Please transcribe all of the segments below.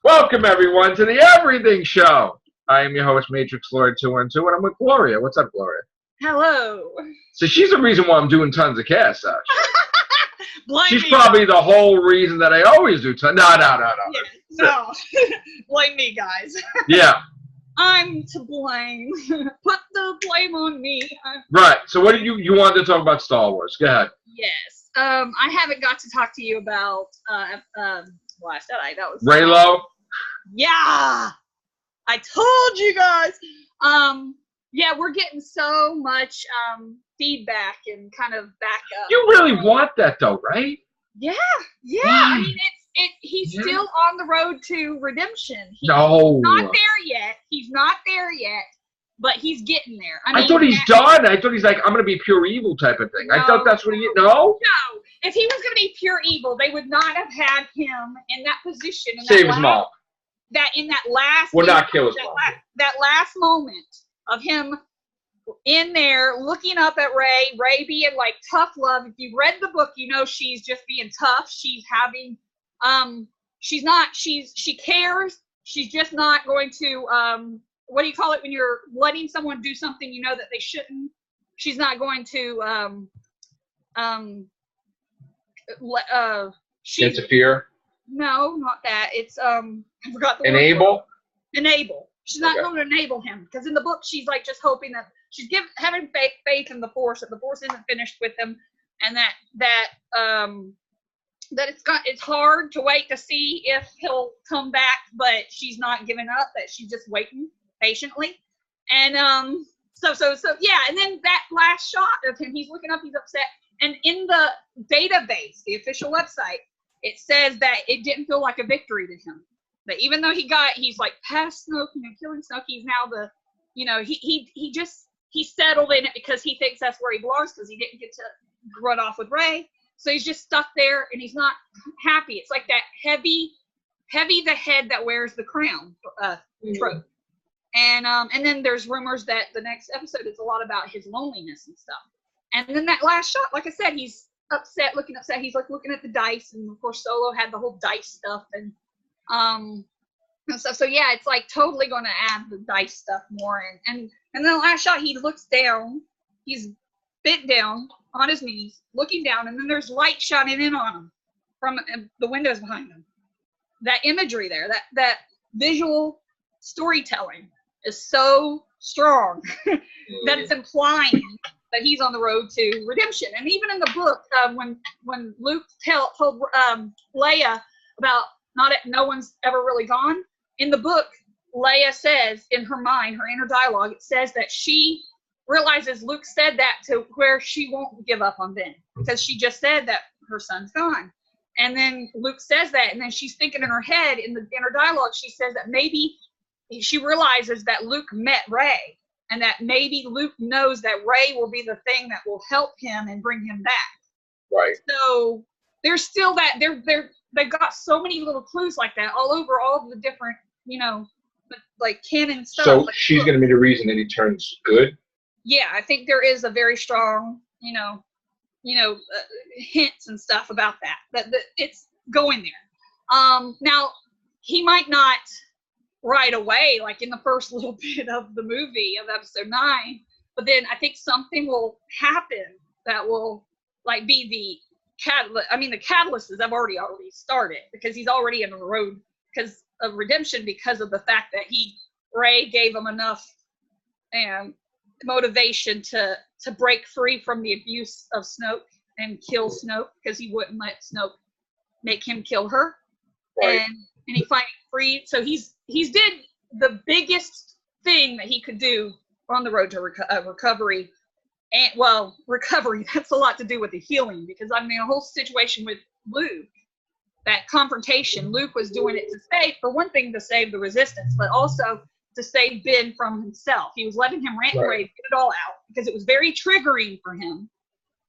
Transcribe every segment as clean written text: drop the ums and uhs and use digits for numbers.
Welcome, everyone, to the Everything Show. I am your host, Matrixlord212, and I'm with Gloria. What's up, Gloria? Hello. So she's the reason why I'm doing tons of casts, actually. She's Me. probably the whole reason that I always do tons. No. Yeah, no. Blame me, guys. Yeah. I'm to blame. Put the blame on me. Right. So what did you wanted to talk about Star Wars? Go ahead. Yes. I haven't got to talk to you about Last Jedi. That was Reylo? Yeah. I told you guys. Yeah, we're getting so much feedback and kind of backup. You really want that, though, right? Yeah. I mean, he's still on the road to redemption. He's not there yet, but he's getting there. I mean, thought he's done. I thought he's like, I'm going to be pure evil type of thing. I thought that's what he... No? No. If he was going to be pure evil, they would not have had him in that position. Save his mom. In that last... Would not kill his mom. That last moment of him in there looking up at Rey being like tough love. If you've read the book, you know she's just being tough. She's having... she cares. She's just not going to, what do you call it when you're letting someone do something you know that they shouldn't? She's not going to, interfere? No, not that. It's, I forgot the word. Enable. She's not going to enable him, because in the book she's like just hoping that she's having faith in the Force, that the Force isn't finished with him, and that it's hard to wait to see if he'll come back, but she's not giving up, that she's just waiting patiently. And so yeah, and then that last shot of him, he's looking up, he's upset, and in the database, the official website, it says that it didn't feel like a victory to him. That even though he's like past Snoke, killing Snoke, he's now he settled in it because he thinks that's where he belongs, because he didn't get to run off with Rey. So he's just stuck there, and he's not happy. It's like that heavy the head that wears the crown trope. And then there's rumors that the next episode is a lot about his loneliness and stuff. And then that last shot, like I said, he's looking upset. He's like looking at the dice, and of course Solo had the whole dice stuff and stuff. So yeah, it's like totally going to add the dice stuff more. And then the last shot, he looks down. He's bent down on his knees, looking down, and then there's light shining in on him from the windows behind him. That imagery there, that visual storytelling is so strong that it's implying that he's on the road to redemption. And even in the book, when Luke told Leia about no one's ever really gone, in the book, Leia says in her mind, her inner dialogue, it says that she realizes Luke said that to where she won't give up on Ben, because she just said that her son's gone. And then Luke says that, and then she's thinking in her head, in her dialogue, she says that maybe she realizes that Luke met Rey, and that maybe Luke knows that Rey will be the thing that will help him and bring him back. Right. So there's still that, they've got so many little clues like that all over all of the different, like canon stuff. So like, she's going to be the reason that he turns good? Yeah, I think there is a very strong, hints and stuff about that it's going there. Now, he might not right away, like in the first little bit of the movie of episode 9, but then I think something will happen that will like be the catalyst. I mean, the catalysts have already started, because he's already in the road because of redemption, because of the fact that Rey gave him enough motivation to break free from the abuse of Snoke and kill Snoke, because he wouldn't let Snoke make him kill her. Right. And he finally freed. So he's did the biggest thing that he could do on the road to recovery. And recovery, that's a lot to do with the healing, because I mean, the whole situation with Luke, that confrontation, Luke was doing it to save, for one thing, to save the Resistance, but also to save Ben from himself. He was letting him rant and rave, get it all out, because it was very triggering for him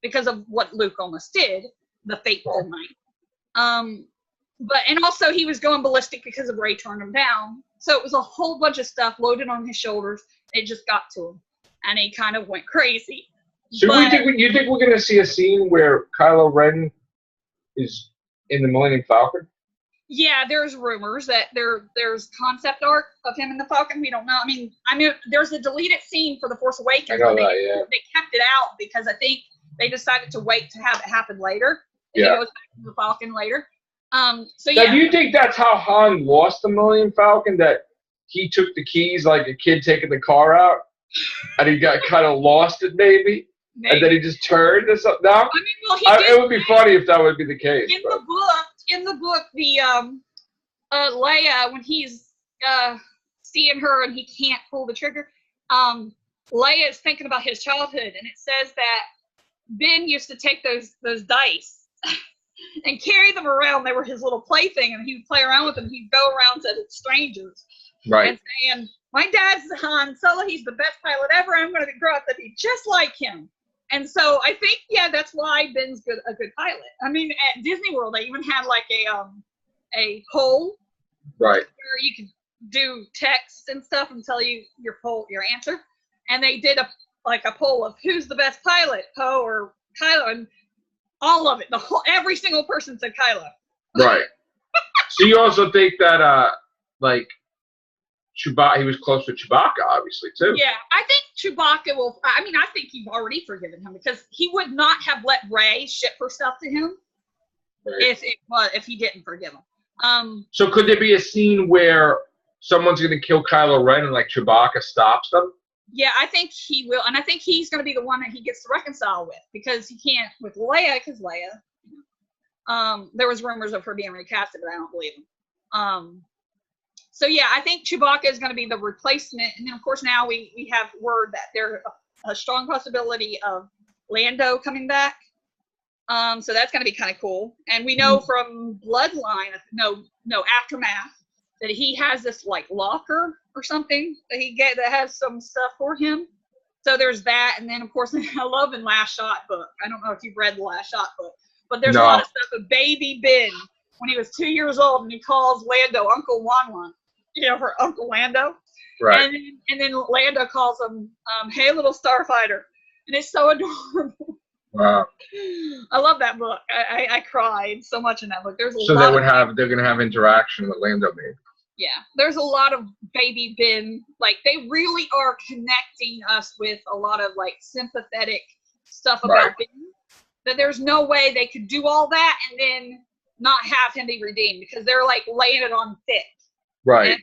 because of what Luke almost did, the fateful night. And also he was going ballistic because of Rey turned him down. So it was a whole bunch of stuff loaded on his shoulders. It just got to him, and he kind of went crazy. So you think we're going to see a scene where Kylo Ren is in the Millennium Falcon? Yeah, there's rumors that there's concept art of him and the Falcon. We don't know. I mean, there's a deleted scene for The Force Awakens. I know that, yeah. They kept it out because I think they decided to wait to have it happen later. Yeah. It goes back to the Falcon later. So now, yeah. do you think that's how Han lost the Millennium Falcon? That he took the keys like a kid taking the car out, and he got kind of lost it, maybe? And then he just turned or something. No, I mean, well, it would be funny if that would be the case. In the book, the Leia, when he's seeing her and he can't pull the trigger, Leia is thinking about his childhood, and it says that Ben used to take those dice and carry them around. They were his little plaything, and he would play around with them. He'd go around to strangers, right, and saying, "My dad's Han Solo. He's the best pilot ever. I'm going to grow up to be just like him." And so I think, yeah, that's why Ben's a good pilot. I mean, at Disney World, they even had like a poll, right, where you could do text and stuff and tell you your answer. And they did a poll of who's the best pilot, Poe or Kylo, and all of it, every single person said Kylo. Right. So you also think that like Chewbacca, he was close to Chewbacca, obviously, too. Yeah, I think Chewbacca will. I mean, I think you've already forgiven him because he would not have let Rey ship her stuff to him if he didn't forgive him. So could there be a scene where someone's going to kill Kylo Ren and like Chewbacca stops them? Yeah, I think he will, and I think he's going to be the one that he gets to reconcile with because he can't with Leia because Leia. There was rumors of her being recasted, but I don't believe them. So yeah, I think Chewbacca is going to be the replacement, and then of course now we have word that there's a strong possibility of Lando coming back. So that's going to be kind of cool, and we know from Bloodline, no Aftermath, that he has this like locker or something that has some stuff for him. So there's that, and then of course I love in Last Shot book. I don't know if you've read the Last Shot book, but there's a lot of stuff of baby Ben when he was 2 years old, and he calls Lando Uncle Wan, for Uncle Lando. Right. And then Lando calls him, "Hey, little starfighter," and it's so adorable. Wow. I love that book. I cried so much in that book. There's so they're gonna have interaction with Lando, maybe. Yeah, there's a lot of baby Ben. Like they really are connecting us with a lot of like sympathetic stuff about Ben. That there's no way they could do all that and then not have him be redeemed because they're like laying it on thick. Right.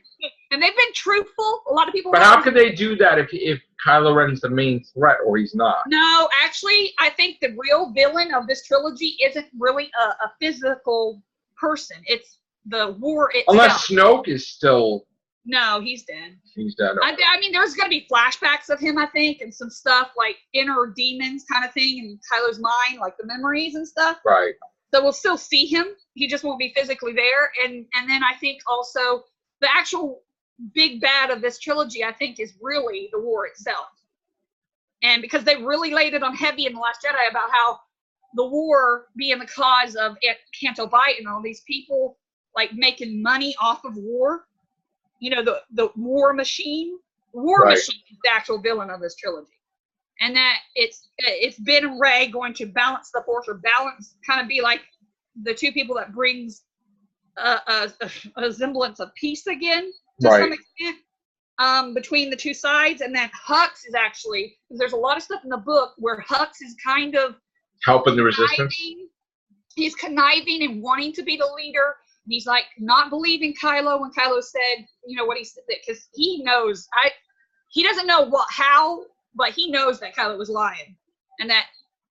And they've been truthful. A lot of people. But how could they do that if Kylo Ren's the main threat or he's not? No, actually, I think the real villain of this trilogy isn't really a physical person. It's the war itself. Unless Snoke is still. No, he's dead. He's dead. I mean, there's going to be flashbacks of him, I think, and some stuff like inner demons kind of thing in Kylo's mind, like the memories and stuff. Right. So we'll still see him. He just won't be physically there. And then I think also the actual big bad of this trilogy, I think, is really the war itself. And because they really laid it on heavy in The Last Jedi about how the war being the cause of Canto Bight and all these people like making money off of war. The war machine. Machine is the actual villain of this trilogy. And that it's Ben and Rey going to balance the force or kind of be like the two people that brings a semblance of peace again to some extent between the two sides. And that Hux is actually, because there's a lot of stuff in the book where Hux is kind of helping the resistance. He's conniving and wanting to be the leader. And he's like not believing Kylo when Kylo said, what he said, because he knows, he doesn't know how, but he knows that Kylo was lying and that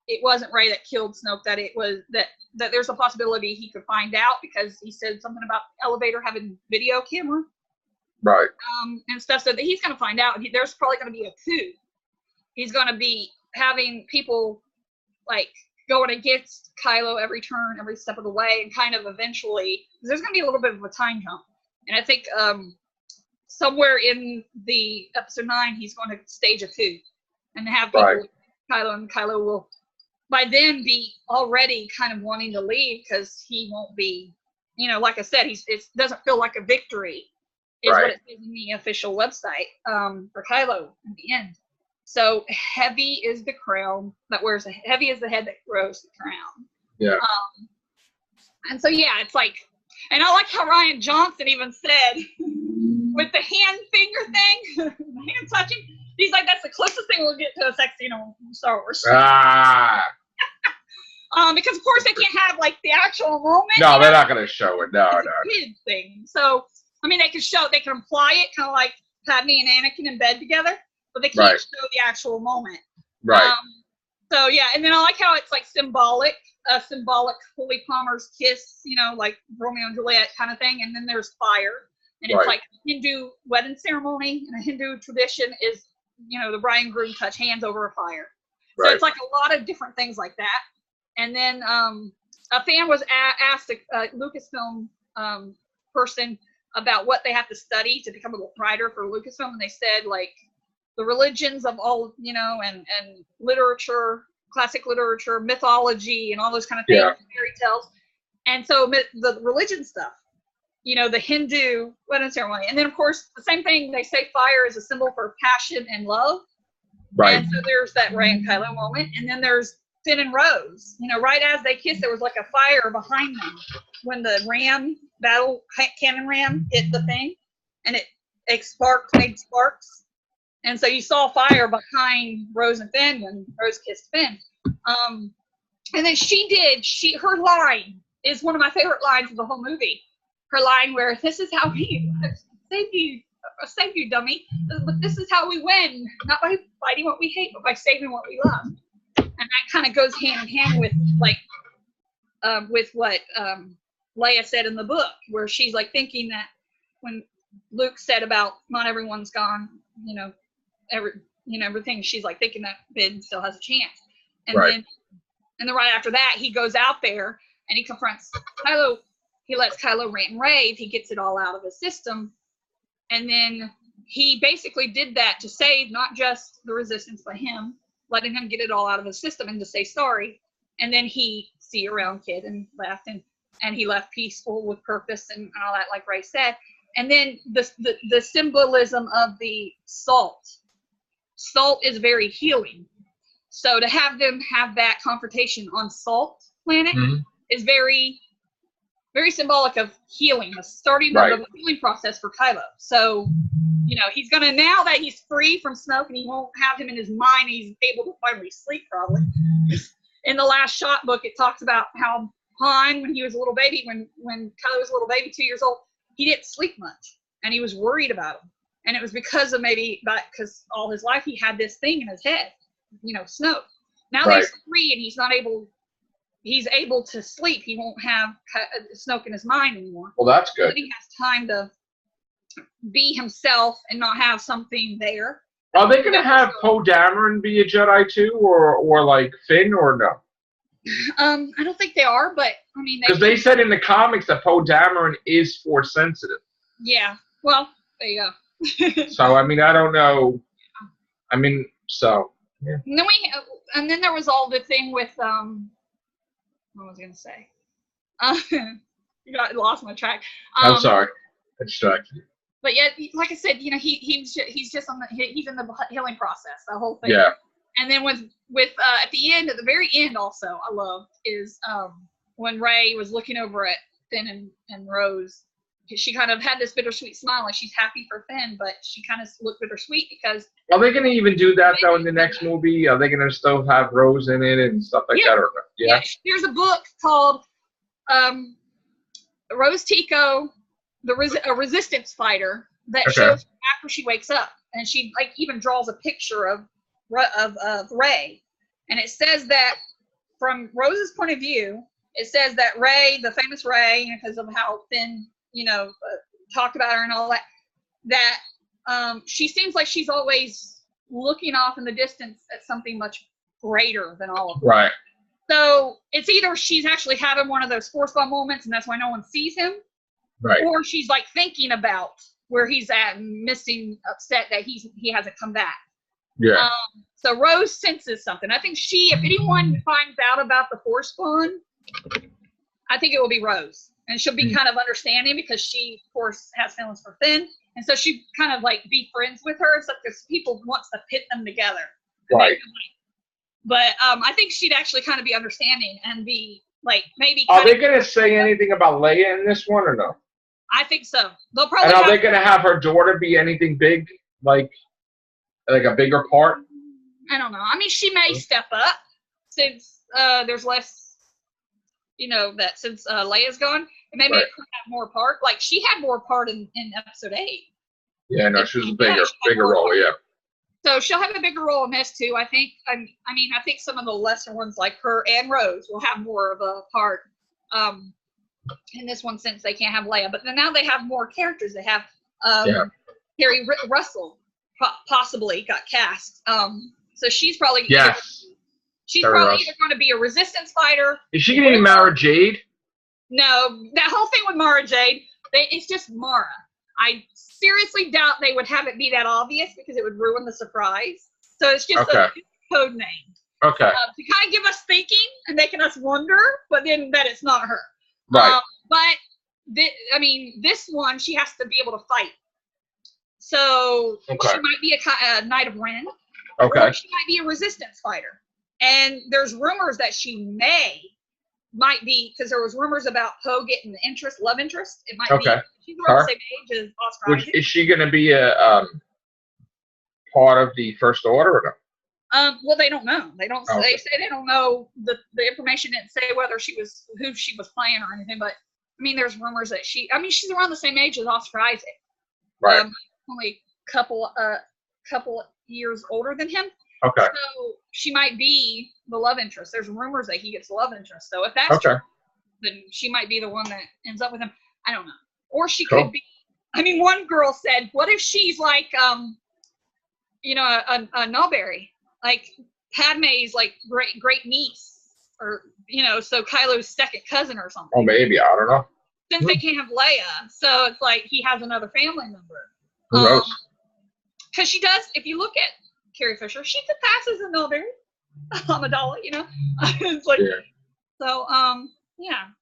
it wasn't Rey that killed Snoke, that it was that there's a possibility he could find out because he said something about the elevator having video camera. Right. And stuff, so that he's going to find out. There's probably going to be a coup. He's going to be having people like going against Kylo every turn, every step of the way, and kind of eventually, there's going to be a little bit of a time jump. And I think somewhere in the episode 9, he's going to stage a coup and have people Kylo, and Kylo will by then be already kind of wanting to leave because he won't be, like I said, it doesn't feel like a victory is what it says in the official website for Kylo in the end. So heavy is the crown that wears heavy is the head that wears the crown. Yeah. And so yeah, it's like And I like how Ryan Johnson even said, with the hand finger thing, the hand touching, he's like, that's the closest thing we'll get to a sex scene on Star Wars. Because of course they can't have like the actual moment. No, they're not going to show it. No. Kid thing. So I mean, they can imply it, kind of like Padme and Anakin in bed together, but they can't show the actual moment. Right. So yeah, and then I like how it's like symbolic Holy Palmer's kiss, like Romeo and Juliet kind of thing, and then there's fire, and it's like a Hindu wedding ceremony, and a Hindu tradition is, the bride and groom touch hands over a fire. So it's like a lot of different things like that. And then a fan was asked a Lucasfilm person about what they have to study to become a writer for Lucasfilm, and they said like the religions of all, and literature, classic literature, mythology, and all those kind of things, fairy tales. And so the religion stuff, the Hindu wedding ceremony. And then, of course, the same thing, they say fire is a symbol for passion and love. Right. And so there's that Rey and Kylo moment. And then there's Finn and Rose. Right as they kissed, there was like a fire behind them when the cannon ram hit the thing. And it made sparks. And so you saw fire behind Rose and Finn when Rose kissed Finn. And then her line is one of my favorite lines of the whole movie. Her line where, this is how we save you, dummy. But this is how we win, not by fighting what we hate, but by saving what we love. And that kind of goes hand in hand with with what Leia said in the book, where she's like thinking that when Luke said about not everyone's gone, everything, she's like thinking that Ben still has a chance. And then right after that, he goes out there and he confronts Kylo. He lets Kylo rant and rave. He gets it all out of his system. And then he basically did that to save not just the Resistance, but him, letting him get it all out of his system and to say sorry. And then he, see you around, kid, and left. And he left peaceful with purpose and all that, like Ray said. And then the symbolism of the salt. Salt is very healing. So to have them have that confrontation on Salt Planet is very, very symbolic of healing, the starting of the healing process for Kylo. So, he's going to, now that he's free from Snoke and he won't have him in his mind, he's able to finally sleep probably. In the last shot book, it talks about how Han, when he was a little baby, when Kylo was a little baby, 2 years old, he didn't sleep much and he was worried about him. And it was because all his life he had this thing in his head, Snoke. Now that he's free and he's able to sleep, he won't have Snoke in his mind anymore. Well, that's good. So he has time to be himself and not have something there. Are they going to have Poe Dameron be a Jedi too, or like Finn, or no? I don't think they are, but I mean, because they said in the comics that Poe Dameron is Force sensitive. Yeah. Well, there you go. So I mean, I don't know. I mean, so. Yeah. And then there was all the thing with what was I going to say? Lost my track. I'm sorry, I distracted you. But yeah, like I said, he's just he's in the healing process, the whole thing. Yeah. And then with at the very end, also I loved is when Rey was looking over at Finn and Rose. She kind of had this bittersweet smile, like she's happy for Finn, but she kind of looked bittersweet because. Are they going to even do that though in the next movie? Are they going to still have Rose in it and stuff like that? Or yeah. There's a book called Rose Tico, a resistance fighter that shows after she wakes up, and she like even draws a picture of Rey, and it says that from Rose's point of view, it says that Rey, the famous Rey, because of how Finn. Talked about her and all that she seems like she's always looking off in the distance at something much greater than all of them. Right. So it's either she's actually having one of those force bomb moments and that's why no one sees him. Right. Or she's like thinking about where he's at and missing, upset that he hasn't come back. Yeah. So Rose senses something. I think if anyone finds out about the force bond, I think it will be Rose. And she'll be kind of understanding because she, of course, has feelings for Finn. And so she kind of like be friends with her and stuff because people wants to pit them together. Right. But I think she'd actually kind of be understanding and be Like maybe. Are they gonna say anything about Leia in this one or no? I think so. They'll probably. And are they gonna have her daughter be anything big, like a bigger part? I don't know. I mean, she may step up since there's less, since Leia's gone, and maybe it could have more part. Like she had more part in episode 8. Yeah, no, she was a bigger role. Yeah. So she'll have a bigger role in this too. I think. I think some of the lesser ones like her and Rose will have more of a part in this one since they can't have Leia. But then now they have more characters. They have Harry Russell possibly got cast. So she's probably she's probably either going to be a resistance fighter. Is she going to be Mara Jade? No, that whole thing with Mara Jade, it's just Mara. I seriously doubt they would have it be that obvious because it would ruin the surprise. So it's just a code name. Okay. To kind of give us thinking and making us wonder, but then that it's not her. Right. This one, she has to be able to fight. So she might be a Knight of Ren. Okay. Or she might be a resistance fighter. And there's rumors that she might be, because there was rumors about Poe getting the love interest. It might be. She's around the same age as Oscar Isaac. Is she going to be a part of the First Order or no? Well, they don't know. They don't. They say they don't know. The information didn't say who she was playing or anything. But I mean, there's rumors that she's around the same age as Oscar Isaac. Right. Only couple years older than him. Okay. So she might be the love interest. There's rumors that he gets the love interest. So if that's true, then she might be the one that ends up with him. I don't know. Or she could be. I mean, one girl said, "What if she's like, a Nullberry, like Padme's like great niece, or so Kylo's second cousin or something." Oh, maybe, I don't know. Since they can't have Leia, so it's like he has another family member. Who knows? Because she does. If you look at Carrie Fisher, she could pass as a Nullberry, Amidala. It's like so. Yeah.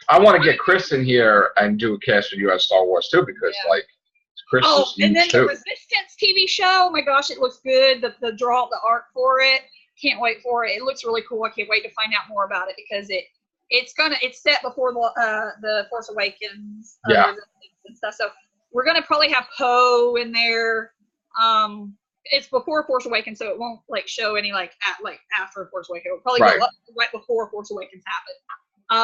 I want to get Chris in here and do a cast of U.S. Star Wars too, because Chris is huge and then too. The Resistance TV show. Oh my gosh, it looks good. The art for it. Can't wait for it. It looks really cool. I can't wait to find out more about it because it's set before the Force Awakens. And stuff. So we're gonna probably have Poe in there. It's before Force Awakens, so it won't show any after Force Awakens. It'll probably go up right before Force Awakens happen.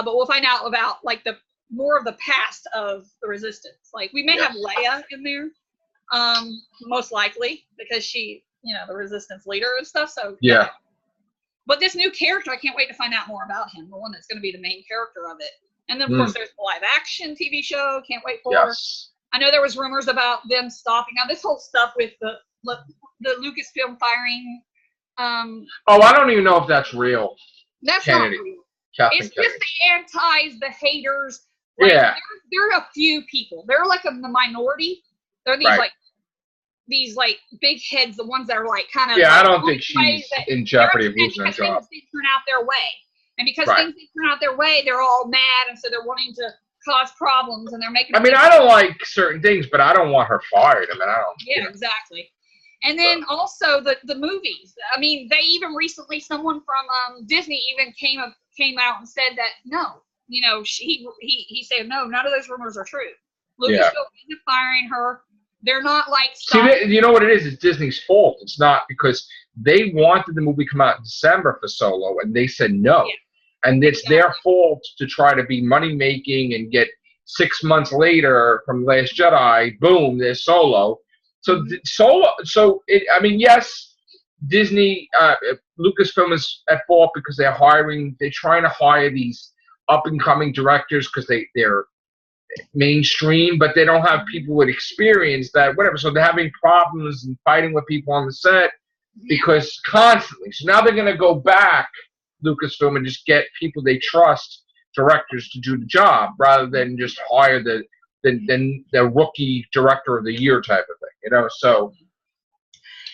But we'll find out about the more of the past of the Resistance. Like we may have Leia in there, most likely because she, the Resistance leader and stuff. So But this new character, I can't wait to find out more about him. The one that's going to be the main character of it. And then of course there's the live action TV show. Can't wait for it. I know there was rumors about them stopping. Now this whole stuff with the Lucasfilm firing. I don't even know if that's real. That's Kennedy. not real. Captain It's Kennedy. just the antis, the haters. There are a few people. They're the minority. They're these big heads, the ones that are kind of. Yeah, I don't think she's in jeopardy of losing her job. Things turn out their way, and because things turn out their way, they're all mad, and so they're wanting to cause problems, and they're making. I mean, I don't like certain things, but I don't want her fired. I mean, I don't. Yeah, exactly. And then also the movies. I mean, they even recently, someone from Disney even came out and said that no, he said no, none of those rumors are true. Lucasfilm isn't firing her. They're not See, you know what it is? It's Disney's fault. It's not because they wanted the movie to come out in December for Solo, and they said no. Yeah. And it's their fault to try to be money-making and get 6 months later from Last Jedi, boom, there's Solo. So yes, Disney, Lucasfilm is at fault because they're trying to hire these up-and-coming directors because they're mainstream, but they don't have people with experience so they're having problems and fighting with people on the set because constantly. So now they're going to go back, Lucasfilm, and just get people they trust, directors, to do the job rather than just hire the rookie director of the year type of thing, so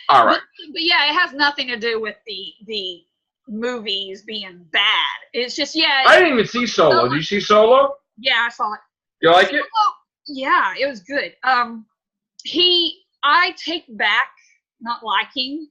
all right. But yeah, it has nothing to do with the movies being bad. It's just I didn't even see Solo. Did you see Solo? Yeah, I saw it. You like it? Yeah, it was good. I take back not liking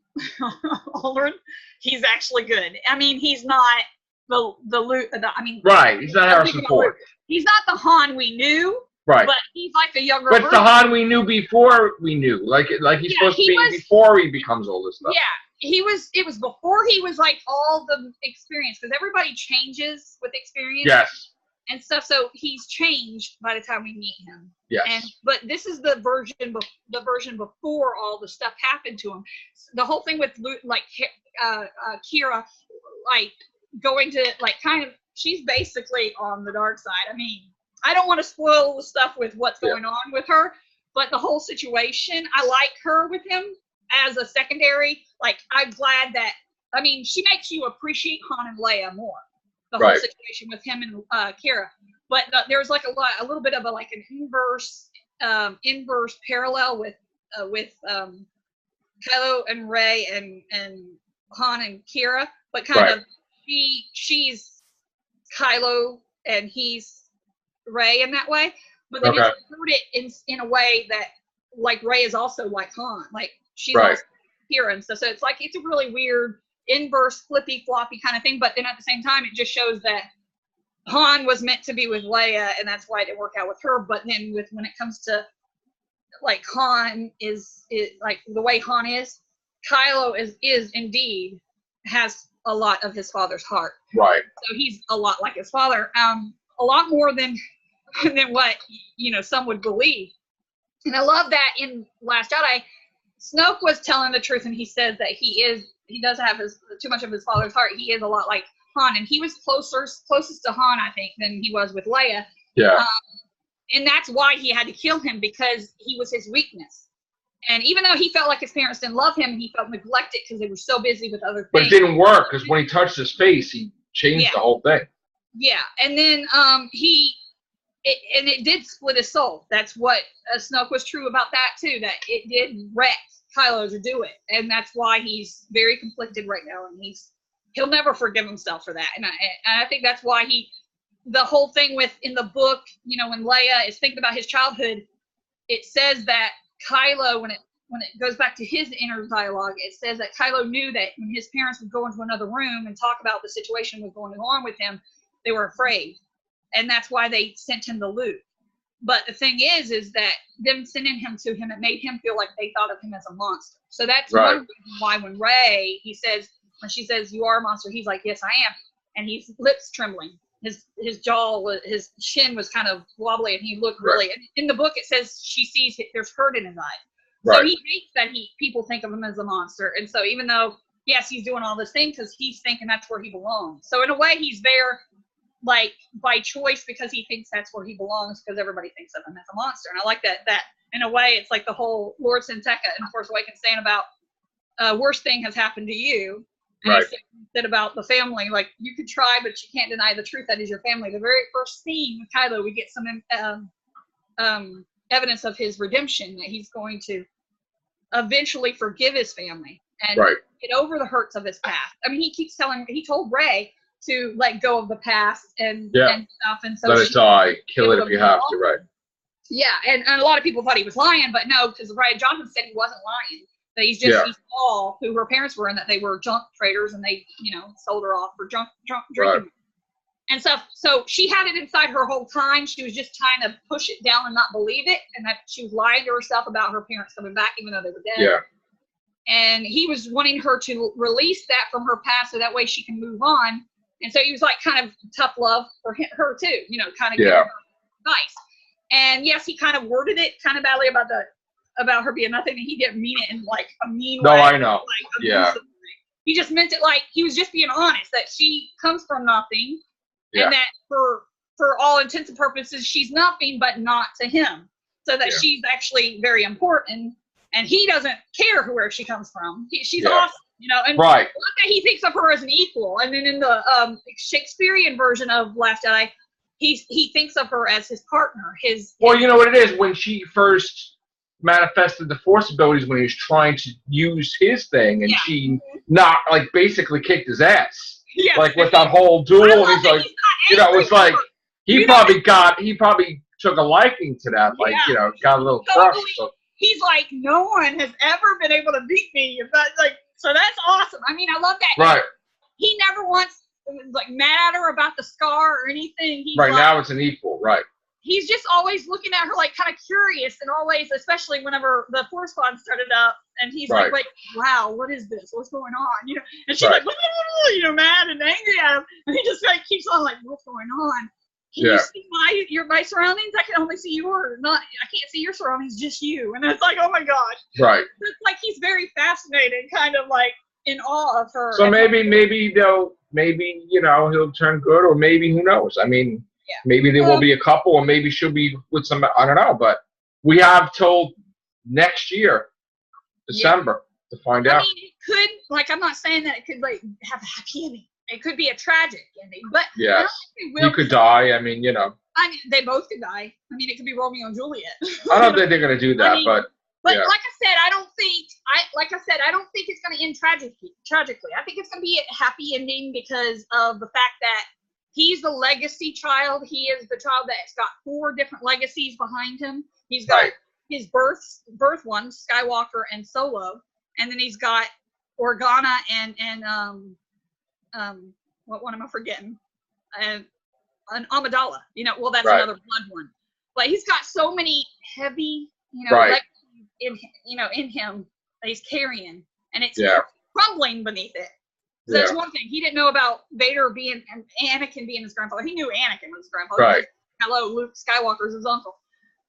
Aldrin. He's actually good. I mean, he's not I mean, Right. He's not Harrison Ford. He's not the Han we knew. Right. But he's like a younger But version. the Han we knew before we knew. Like he's supposed to be before he becomes all this stuff. Yeah. It was before he was like all the experience, because everybody changes with experience. Yes. And stuff, so he's changed by the time we meet him. Yes. But this is the version before all the stuff happened to him. The whole thing with like Kira, like going to like kind of, she's basically on the dark side. I mean, I don't want to spoil the stuff with what's going on with her, but the whole situation, I like her with him as a secondary. Like, I'm glad that, I mean, she makes you appreciate Han and Leia more. The whole situation with him and Kira, but there's like a little bit of an inverse parallel with Kylo and Rey and Han and Kira, but kind of she's Kylo and he's Rey in that way, but then it's rooted in a way that like Rey is also like Han, like she's also Kira and stuff. So it's like it's a really weird inverse flippy floppy kind of thing, but then at the same time it just shows that Han was meant to be with Leia and that's why it didn't work out with her. But then when it comes to like Han is like the way Han is, Kylo is indeed has a lot of his father's heart. Right. So he's a lot like his father, a lot more than what some would believe. And I love that in Last Jedi, Snoke was telling the truth, and he says that he does have too much of his father's heart. He is a lot like Han, and he was closest to Han, I think, than he was with Leia. Yeah. And that's why he had to kill him, because he was his weakness. And even though he felt like his parents didn't love him, he felt neglected because they were so busy with other things. But it didn't work, because when he touched his face, he changed the whole thing. Yeah, and then it did split his soul. That's what Snoke was true about that too. That it did wreck Kylo to do it, and that's why he's very conflicted right now, and he'll never forgive himself for that. And I think that's why the whole thing in the book, when Leia is thinking about his childhood, it says that Kylo, when it goes back to his inner dialogue, it says that Kylo knew that when his parents would go into another room and talk about the situation that was going on with him, they were afraid, and that's why they sent him to Luke. But the thing is that them sending him to him, it made him feel like they thought of him as a monster. So that's one reason why when she says, "You are a monster," he's like, "Yes, I am," and his lips trembling, his jaw, his chin was kind of wobbly, and he looked really. In the book, it says she sees there's hurt in his eyes. So he hates that people think of him as a monster, and so even though yes, he's doing all this thing because he's thinking that's where he belongs. So in a way, he's there. Like by choice, because he thinks that's where he belongs, because everybody thinks of him as a monster. And I like that in a way it's like the whole Lord Sinteca and Force Awakens saying about worst thing has happened to you. And he said about the family, like you could try, but you can't deny the truth that is your family. The very first scene with Kylo, we get some evidence of his redemption, that he's going to eventually forgive his family and get over the hurts of his past. I mean, he told Rey to let go of the past and stuff, and so let it die, kill it if you have to, Yeah, and a lot of people thought he was lying, but no, because Rian Johnson said he wasn't lying. That he saw who her parents were and that they were junk traders, and they sold her off for junk drinking and stuff. So she had it inside her whole time. She was just trying to push it down and not believe it, and that she was lying to herself about her parents coming back even though they were dead. Yeah. And he was wanting her to release that from her past so that way she can move on. And so he was like kind of tough love for her too, kind of giving her advice. And yes, he kind of worded it kind of badly about her being nothing, and he didn't mean it in like a mean way. No, I know. Like, he just meant it like he was just being honest, that she comes from nothing, and that for all intents and purposes she's nothing, but not to him. So that she's actually very important, and he doesn't care where she comes from. She's awesome. And that he thinks of her as an equal. And then in the Shakespearean version of Last Jedi, he thinks of her as his partner. Well, you know what it is? When she first manifested the Force abilities, when he was trying to use his thing, and she basically kicked his ass. Yes. Like with that whole duel, and he's like, it's like he probably took a liking to that, like got a little crush. So. He's like, no one has ever been able to beat me. So that's awesome. I mean, I love that. Right. He never once like mad at her about the scar or anything. He's right like, now it's an equal, right? He's just always looking at her like kind of curious, and always, especially whenever the force pod started up, and he's Right. like, wow, what is this? What's going on? You know, and she's Right. like, mad and angry at him, and he just like keeps on like, what's going on? Can Yeah. you see my surroundings? I can only see yours. I can't see your surroundings, just you. And it's like, oh my gosh. Right. It's like he's very fascinated, kind of like in awe of her. So maybe he'll turn good, or maybe who knows? I mean, Yeah. maybe there will be a couple, or maybe she'll be with some. I don't know, but we have till next year, December, to find I out. mean, it could, like, I'm not saying that it could like have a happy ending. It could be a tragic ending, but I don't Yes, think it will. he could die. I mean, I mean, they both could die. I mean, it could be Romeo and Juliet. I don't think they're gonna do that, I mean, but But yeah. like I said, I don't think it's going to end tragically. I think it's going to be a happy ending because of the fact that he's the legacy child. He is the child that's got 4 different legacies behind him. He's got Right. his birth one, Skywalker and Solo, and then he's got Organa and what one am I forgetting? An Amidala. You know, well, that's Right. another blood one. But he's got so many heavy, Right. legacies in him that he's carrying, and it's Yeah. crumbling beneath it. So that's one thing. He didn't know about Vader being and Anakin being his grandfather. He knew Anakin was his grandfather. Right. Hello, Luke Skywalker's his uncle.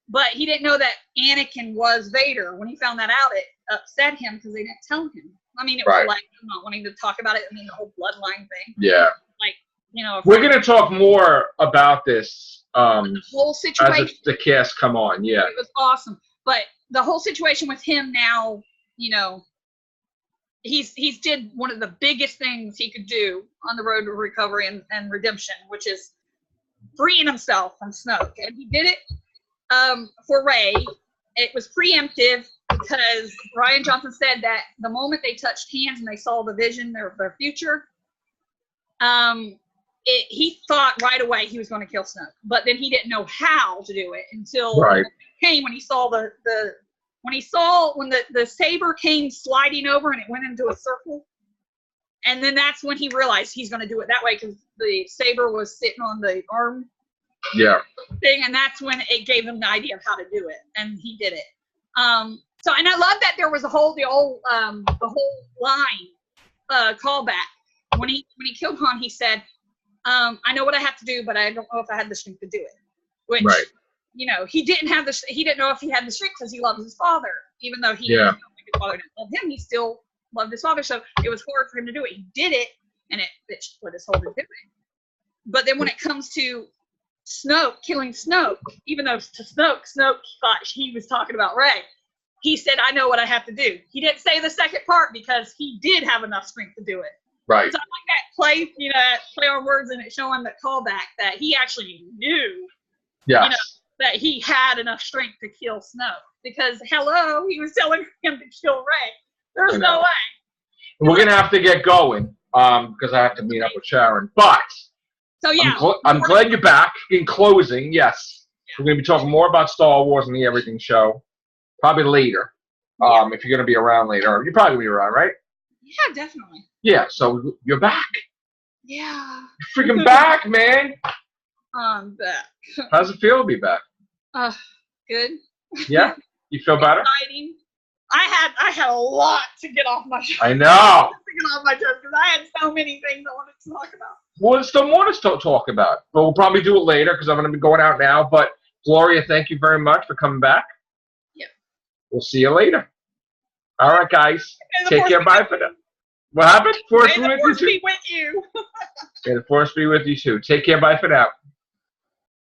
But he didn't know that Anakin was Vader. When he found that out, it upset him because they didn't tell him. I mean, it was Right. like not wanting to talk about it. I mean, the whole bloodline thing. Yeah. Like, We're gonna talk more about this the whole as situation. the cast come on. Yeah. It was awesome. But the whole situation with him now, he's did one of the biggest things he could do on the road to recovery and redemption, which is freeing himself from Snoke. And he did it for Rey. It was preemptive because Rian Johnson said that the moment they touched hands and they saw the vision of their future, he thought right away he was going to kill Snoke. But then he didn't know how to do it until Right. when he saw when the saber came sliding over and it went into a circle, and then that's when he realized he's going to do it that way because the saber was sitting on the arm Yeah. thing, and that's when it gave him the idea of how to do it, and he did it. So, and I love that there was the whole line callback when he killed Han. He said, "I know what I have to do, but I don't know if I had the strength to do it." Which, Right. he didn't know if he had the strength because he loved his father, even though his father didn't love him. He still loved his father, so it was hard for him to do it. He did it, and it split his whole to do it. But then when it comes to Snoke, killing Snoke, even though to Snoke thought he was talking about Rey, he said, "I know what I have to do." He didn't say the second part because he did have enough strength to do it. Right. So I like that play, that play on words, and it showing that callback that he actually knew, Yes. that he had enough strength to kill Snoke. Because hello, he was telling him to kill Rey. There's no way. We're gonna have to get going because I have to meet up with Sharon. But So yeah, I'm glad you're back. In closing, yes, we're gonna be talking more about Star Wars and the Everything Show, probably later. If you're gonna be around later, you're probably gonna be around, right? Yeah, definitely. Yeah. So you're back. Yeah. You're freaking back, man. I'm back. How's it feel to be back? Good. Yeah. You feel better? Exciting. I had a lot to get off my chest. I know. Because I had so many things I wanted to talk about. Well, there's still more to talk about, but we'll probably do it later because I'm going to be going out now. But Gloria, thank you very much for coming back. Yep. We'll see you later. All right, guys. And the Take force care. Bye for now. What happened? May the force be with you. May the force be with you too. Take care. Bye for now.